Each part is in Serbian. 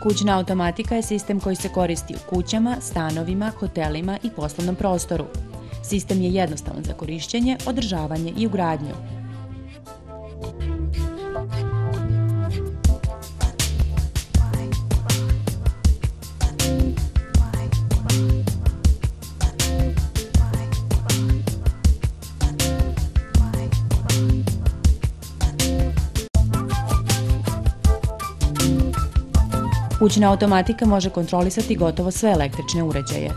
Kućna automatika je sistem koji se koristi u kućama, stanovima, hotelima i poslovnom prostoru. Sistem je jednostavan za korišćenje, održavanje i ugradnju. Kućna automatika može kontrolisati gotovo sve električne uređaje.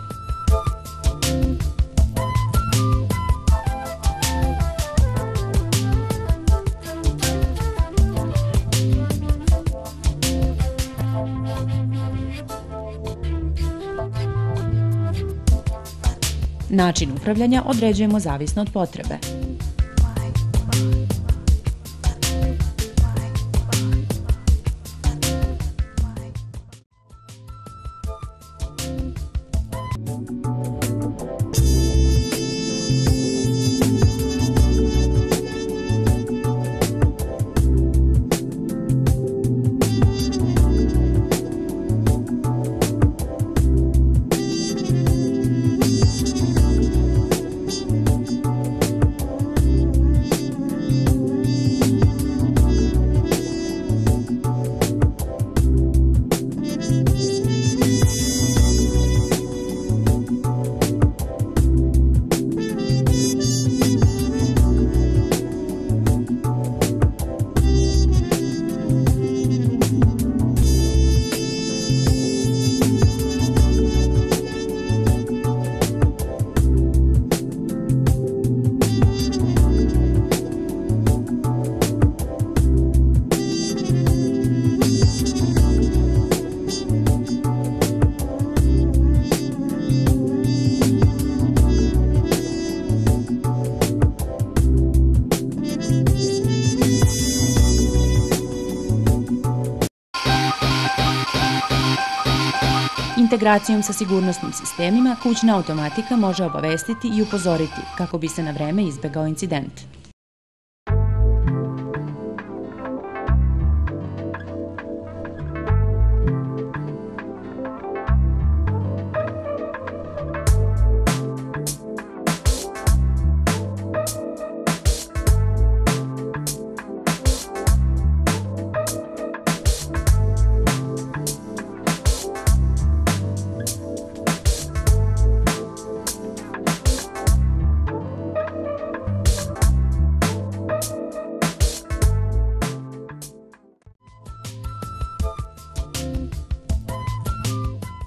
Način upravljanja određujemo zavisno od potrebe. Integracijom sa sigurnosnim sistemima, kućna automatika može obavestiti i upozoriti kako bi se na vreme izbegao incident.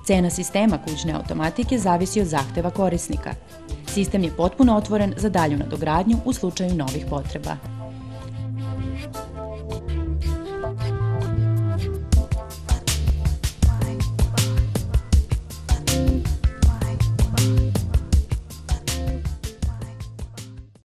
Cena sistema kućne automatike zavisi od zahteva korisnika. Sistem je potpuno otvoren za dalju nadogradnju u slučaju novih potreba.